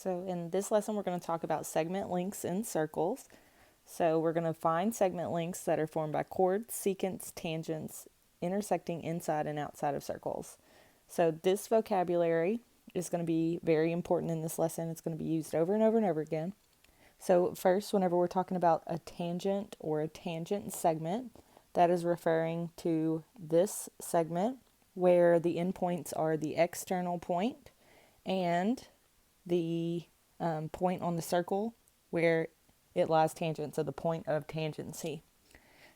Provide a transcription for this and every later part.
So in this lesson, we're going to talk about segment lengths in circles. So we're going to find segment lengths that are formed by chords, secants, tangents, intersecting inside and outside of circles. So this vocabulary is going to be very important in this lesson. It's going to be used over and over and over again. So first, whenever we're talking about a tangent or a tangent segment, that is referring to this segment where the endpoints are the external point and the point on the circle where it lies tangent, so the point of tangency.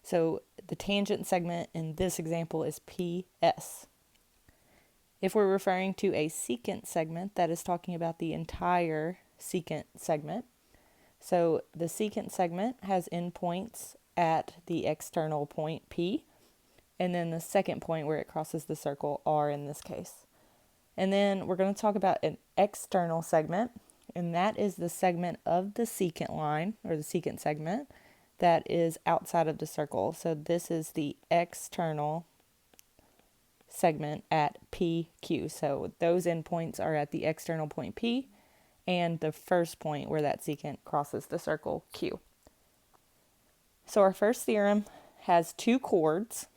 So the tangent segment in this example is PS. If we're referring to a secant segment, that is talking about the entire secant segment. So the secant segment has endpoints at the external point P, and then the second point where it crosses the circle R in this case. And then we're going to talk about an external segment, and that is the segment of the secant line, or the secant segment, that is outside of the circle. So this is the external segment at PQ. So those endpoints are at the external point P and the first point where that secant crosses the circle Q. So our first theorem has two chords,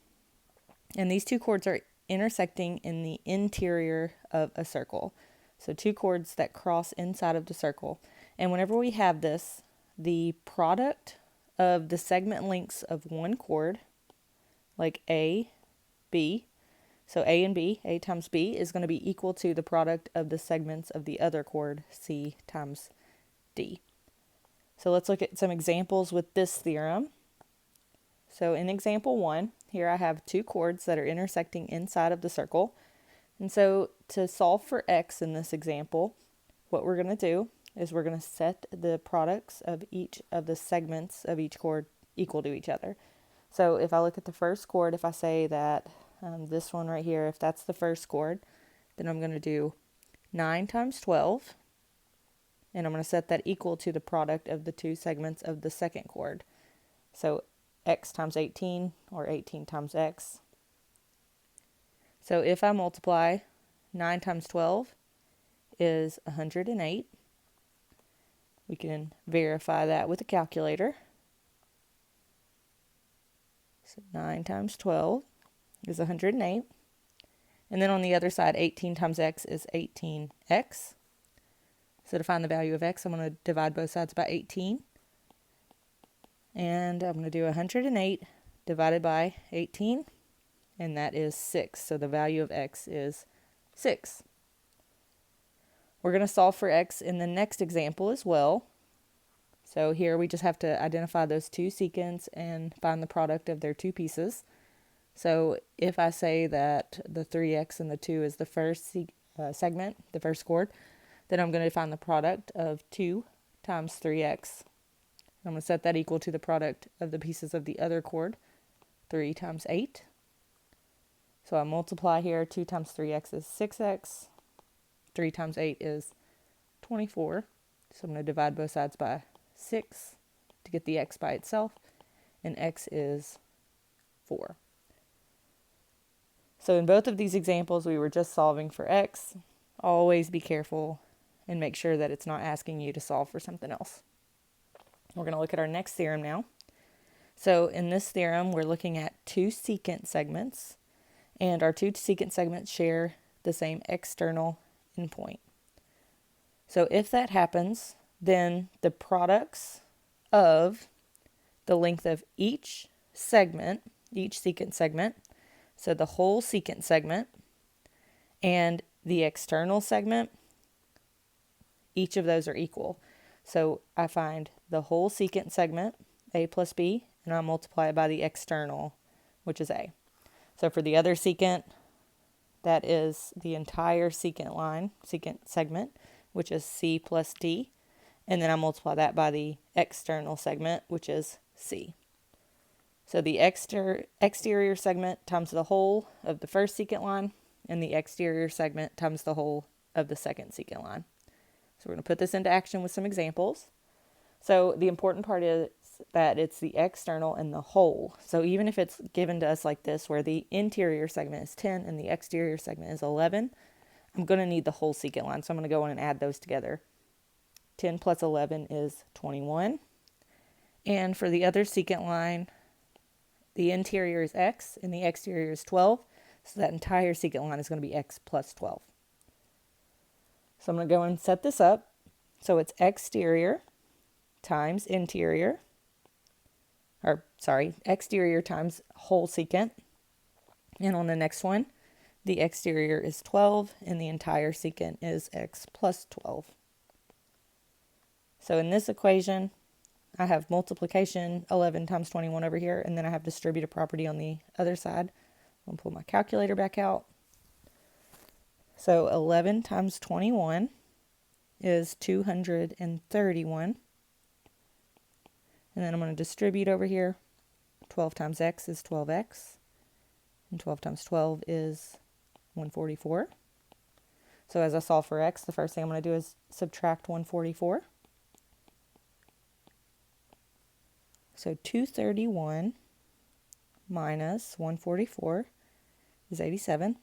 and these two chords are intersecting in the interior of a circle. So two chords that cross inside of the circle. And whenever we have this, the product of the segment lengths of one chord, like A, B, so A and B, A times B, is going to be equal to the product of the segments of the other chord, C times D. So let's look at some examples with this theorem. So in example 1, here I have two chords that are intersecting inside of the circle. And so to solve for x in this example, what we're going to do is we're going to set the products of each of the segments of each chord equal to each other. So if I look at the first chord, if I say that this one right here, if that's the first chord, then I'm going to do 9 times 12, and I'm going to set that equal to the product of the two segments of the second chord. So x times 18, or 18 times x. So if I multiply 9 times 12 is 108. We can verify that with a calculator. So 9 times 12 is 108. And then on the other side, 18 times x is 18x. So to find the value of x, I'm going to divide both sides by 18. And I'm going to do 108 divided by 18, and that is 6. So the value of x is 6. We're going to solve for x in the next example as well. So here we just have to identify those two secants and find the product of their two pieces. So if I say that the 3x and the 2 is the first segment, the first chord, then I'm going to find the product of 2 times 3x. I'm going to set that equal to the product of the pieces of the other chord, 3 times 8. So I multiply here, 2 times 3x is 6x, 3 times 8 is 24. So I'm going to divide both sides by 6 to get the x by itself, and x is 4. So in both of these examples, we were just solving for x. Always be careful and make sure that it's not asking you to solve for something else. We're going to look at our next theorem now. So in this theorem, we're looking at two secant segments, and our two secant segments share the same external endpoint. So if that happens, then the products of the length of each segment, each secant segment, so the whole secant segment and the external segment, each of those are equal. So I find the whole secant segment, A plus B, and I multiply it by the external, which is A. So for the other secant, that is the entire secant line, secant segment, which is C plus D. And then I multiply that by the external segment, which is C. So the exterior segment times the whole of the first secant line, and the exterior segment times the whole of the second secant line. So we're going to put this into action with some examples. So the important part is that it's the external and the whole. So even if it's given to us like this, where the interior segment is 10 and the exterior segment is 11, I'm going to need the whole secant line. So I'm going to go in and add those together. 10 plus 11 is 21. And for the other secant line, the interior is x and the exterior is 12. So that entire secant line is going to be x plus 12. So I'm going to go and set this up. So it's exterior times interior, exterior times whole secant. And on the next one, the exterior is 12 and the entire secant is x plus 12. So in this equation, I have multiplication 11 times 21 over here, and then I have distributive property on the other side. I'm going to pull my calculator back out. So 11 times 21 is 231. And then I'm going to distribute over here. 12 times x is 12x. And 12 times 12 is 144. So as I solve for x, the first thing I'm going to do is subtract 144. So 231 minus 144 is 87.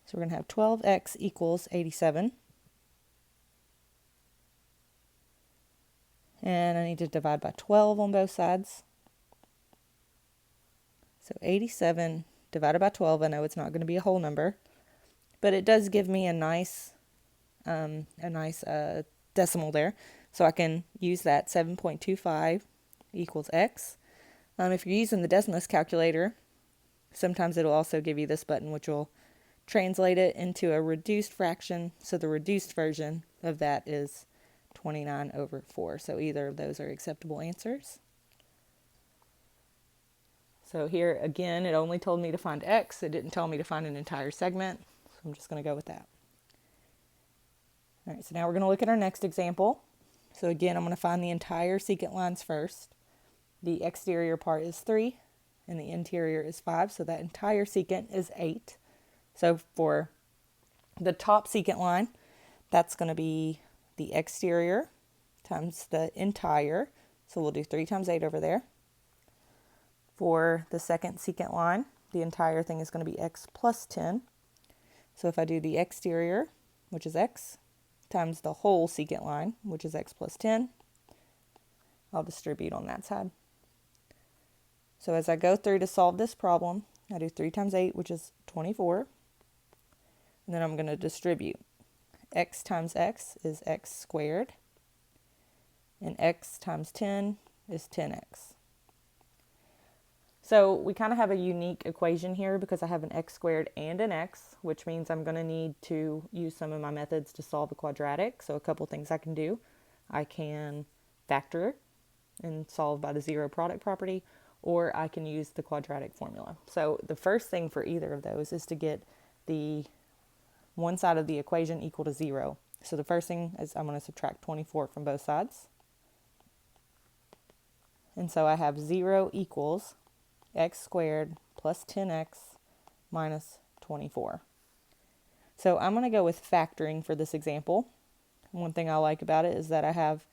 So we're going to have 12x equals 87. And I need to divide by 12 on both sides. So 87 divided by 12, I know it's not going to be a whole number, but it does give me a nice decimal there. So I can use that 7.25 equals x. If you're using the Decimus calculator, sometimes it'll also give you this button, which will translate it into a reduced fraction. So the reduced version of that is 29 over 4. So either of those are acceptable answers. So here again, it only told me to find x. It didn't tell me to find an entire segment. So I'm just going to go with that. All right, so now we're going to look at our next example. So again, I'm going to find the entire secant lines first. The exterior part is 3 and the interior is 5. So that entire secant is 8. So for the top secant line, that's going to be the exterior times the entire. So we'll do 3 times 8 over there. For the second secant line, the entire thing is going to be x plus 10. So if I do the exterior, which is x, times the whole secant line, which is x plus 10, I'll distribute on that side. So as I go through to solve this problem, I do 3 times 8, which is 24. And then I'm going to distribute. X times x is x squared. And x times 10 is 10x. So we kind of have a unique equation here because I have an x squared and an x, which means I'm going to need to use some of my methods to solve a quadratic. So a couple things I can do. I can factor and solve by the zero product property, or I can use the quadratic formula. So the first thing for either of those is to get the one side of the equation equal to 0. So the first thing is I'm going to subtract 24 from both sides. And so I have 0 equals x squared plus 10x minus 24. So I'm going to go with factoring for this example. One thing I like about it is that I have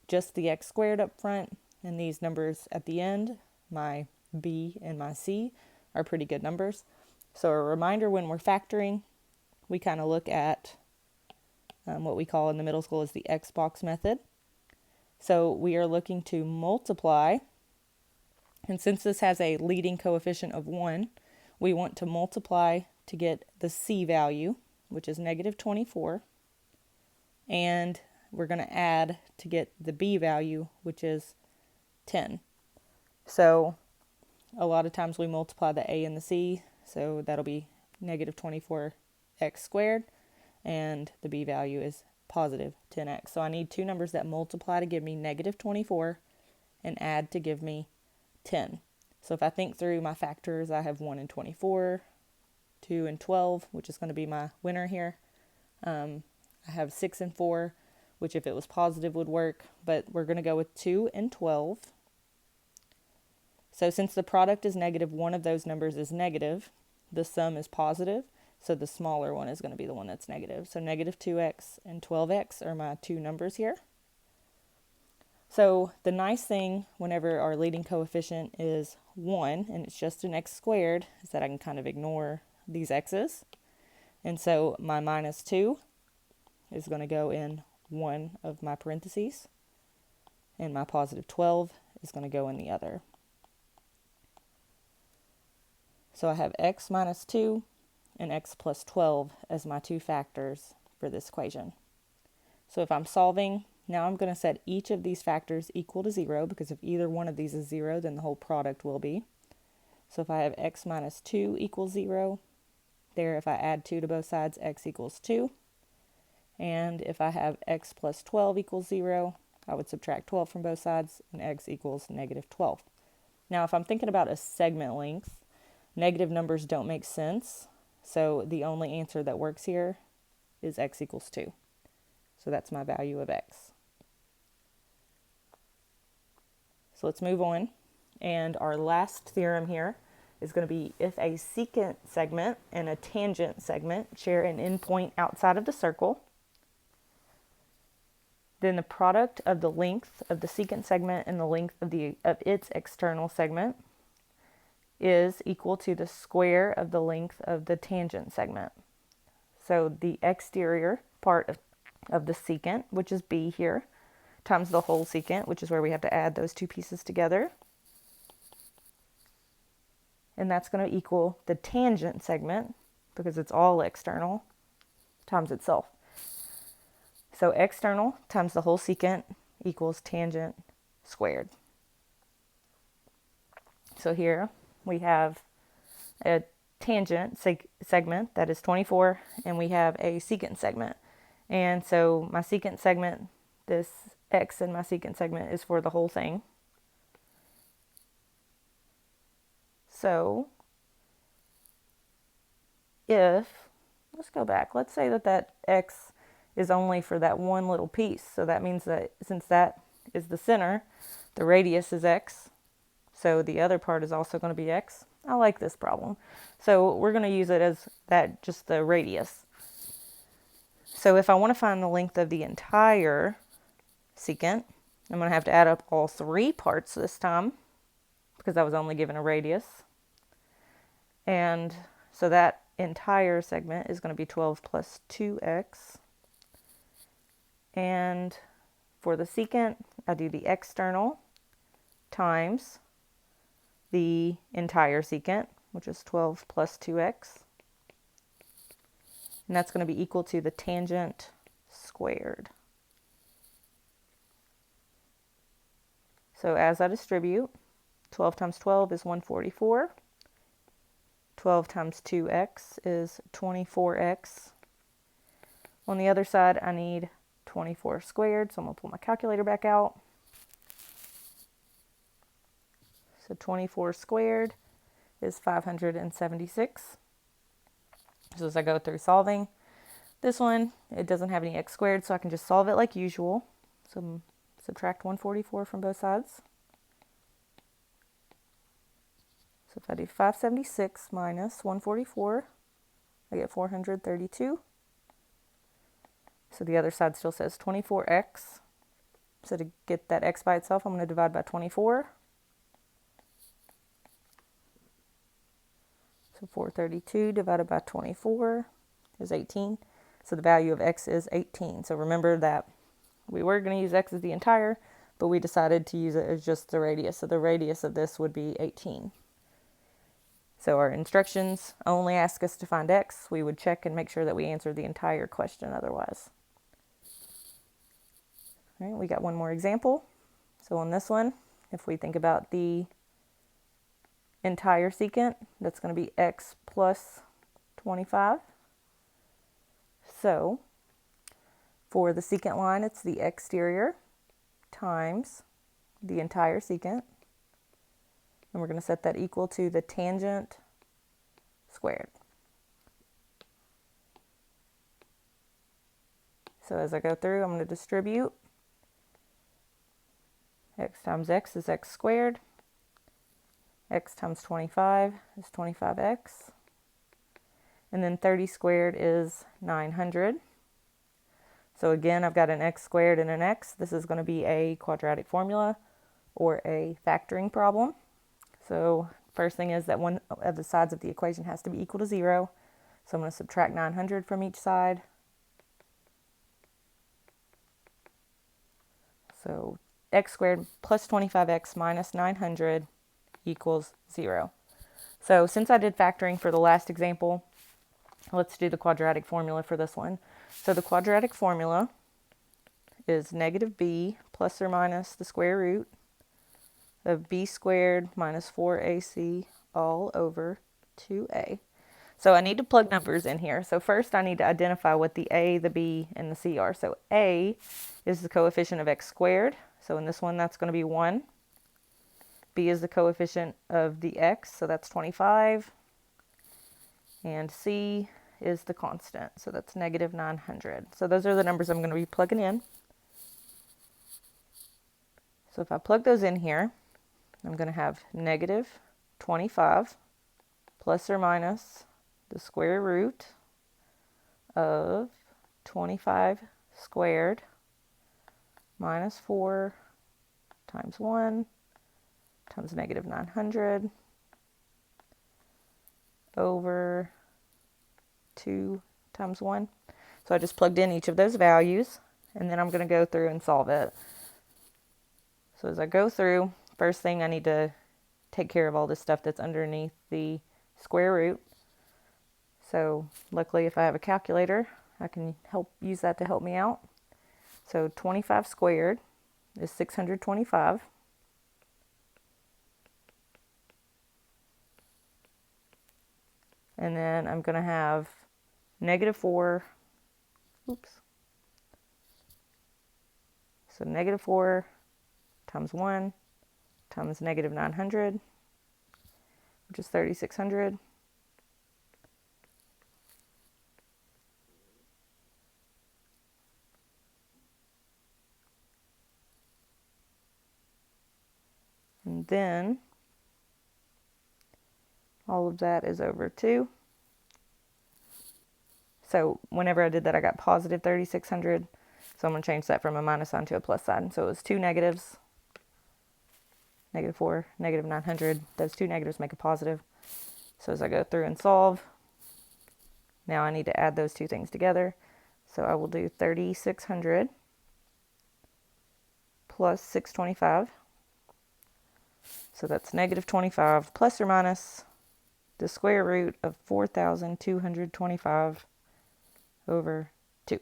just the x squared up front, and these numbers at the end, my b and my c, are pretty good numbers. So a reminder, when we're factoring, we kind of look at what we call in the middle school is the Xbox method. So we are looking to multiply. And since this has a leading coefficient of 1, we want to multiply to get the c value, which is negative 24. And we're going to add to get the b value, which is 10. So a lot of times we multiply the a and the c. So that'll be negative 24x squared. And the b value is positive 10x. So I need two numbers that multiply to give me negative 24 and add to give me 10. So if I think through my factors, I have 1 and 24, 2 and 12, which is going to be my winner here. I have 6 and 4, which if it was positive would work, but we're going to go with 2 and 12. So since the product is negative, one of those numbers is negative, the sum is positive, so the smaller one is going to be the one that's negative. So negative 2x and 12x are my two numbers here. So the nice thing whenever our leading coefficient is 1 and it's just an x squared is that I can kind of ignore these x's. And so my minus 2 is going to go in one of my parentheses, and my positive 12 is going to go in the other. So I have x minus 2 and x plus 12 as my two factors for this equation. So if I'm solving, now I'm going to set each of these factors equal to 0, because if either one of these is 0, then the whole product will be. So if I have x minus 2 equals 0, there if I add 2 to both sides, x equals 2. And if I have x plus 12 equals 0, I would subtract 12 from both sides, and x equals negative 12. Now if I'm thinking about a segment length, negative numbers don't make sense, so the only answer that works here is x equals 2. So that's my value of x. So let's move on. And our last theorem here is going to be if a secant segment and a tangent segment share an endpoint outside of the circle, then the product of the length of the secant segment and the length of its external segment is equal to the square of the length of the tangent segment. So the exterior part of the secant, which is b here, times the whole secant, which is where we have to add those two pieces together. And that's going to equal the tangent segment, because it's all external, times itself. So external times the whole secant equals tangent squared. So here we have a tangent segment that is 24, and we have a secant segment. And so my secant segment, this x in my secant segment is for the whole thing. So let's go back. Let's say that x is only for that one little piece. So that means that since that is the center, the radius is x. So the other part is also going to be x. I like this problem. So we're going to use it as that, just the radius. So if I want to find the length of the entire secant, I'm going to have to add up all three parts this time, because I was only given a radius. And so that entire segment is going to be 12 plus 2x. And for the secant, I do the external times the entire secant, which is 12 plus 2x. And that's going to be equal to the tangent squared. So as I distribute, 12 times 12 is 144. 12 times 2x is 24x. On the other side, I need 24 squared, so I'm going to pull my calculator back out. So 24 squared is 576. So as I go through solving, this one, it doesn't have any x squared, so I can just solve it like usual. So subtract 144 from both sides. So if I do 576 minus 144, I get 432. So the other side still says 24x. So to get that x by itself, I'm going to divide by 24. So 432 divided by 24 is 18. So the value of x is 18. So remember that we were going to use x as the entire, but we decided to use it as just the radius. So the radius of this would be 18. So our instructions only ask us to find x. We would check and make sure that we answered the entire question otherwise. All right, we got one more example. So on this one, if we think about the entire secant, that's going to be x plus 25. So for the secant line, it's the exterior times the entire secant. And we're going to set that equal to the tangent squared. So as I go through, I'm going to distribute. X times x is x squared. X times 25 is 25x. And then 30 squared is 900. So again, I've got an x squared and an x. This is going to be a quadratic formula or a factoring problem. So first thing is that one of the sides of the equation has to be equal to 0. So I'm going to subtract 900 from each side. So x squared plus 25x minus 900 equals 0. So since I did factoring for the last example, let's do the quadratic formula for this one. So the quadratic formula is negative b plus or minus the square root of b squared minus 4ac all over 2a. So I need to plug numbers in here. So first I need to identify what the a, the b, and the c are. So a is the coefficient of x squared. So in this one that's going to be 1. B is the coefficient of the x, so that's 25. And c is the constant, so that's negative 900. So those are the numbers I'm going to be plugging in. So if I plug those in here, I'm going to have negative 25 plus or minus the square root of 25 squared minus 4 times 1 times negative 900 over 2 times 1. So I just plugged in each of those values, and then I'm going to go through and solve it. So as I go through, first thing I need to take care of all this stuff that's underneath the square root. So luckily if I have a calculator, I can use that to help me out. So 25 squared is 625. And then I'm going to have negative 4, So negative 4 times 1 times negative 900, which is 3,600. And then all of that is over 2. So whenever I did that, I got positive 3,600. So I'm going to change that from a minus sign to a plus sign. So it was 2 negatives, negative 4, negative 900. Those 2 negatives make a positive. So as I go through and solve, now I need to add those two things together. So I will do 3,600 plus 625. So that's negative 25 plus or minus the square root of 4,225 over 2.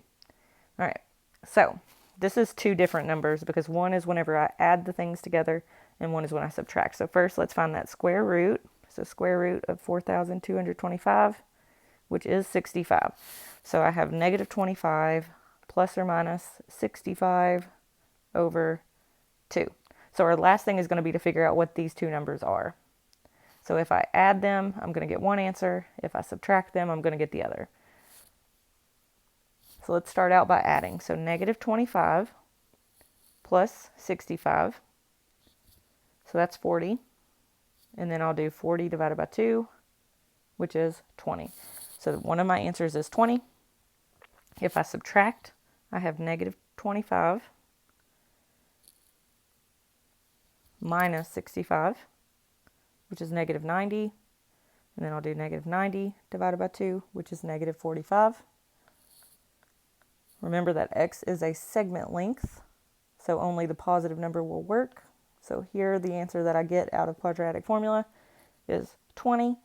All right, so this is two different numbers because one is whenever I add the things together and one is when I subtract. So first let's find that square root. So square root of 4,225, which is 65. So I have negative 25 plus or minus 65 over 2. So our last thing is going to be to figure out what these two numbers are. So if I add them, I'm going to get one answer. If I subtract them, I'm going to get the other. So let's start out by adding. So negative 25 plus 65. So that's 40. And then I'll do 40 divided by 2, which is 20. So one of my answers is 20. If I subtract, I have negative 25 minus 65, which is negative 90. And then I'll do negative 90 divided by 2, which is negative 45. Remember that x is a segment length, so only the positive number will work. So here the answer that I get out of quadratic formula is 20.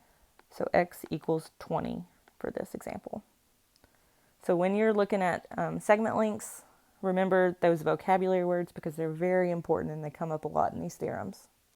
So x equals 20 for this example. So when you're looking at segment lengths, remember those vocabulary words because they're very important and they come up a lot in these theorems.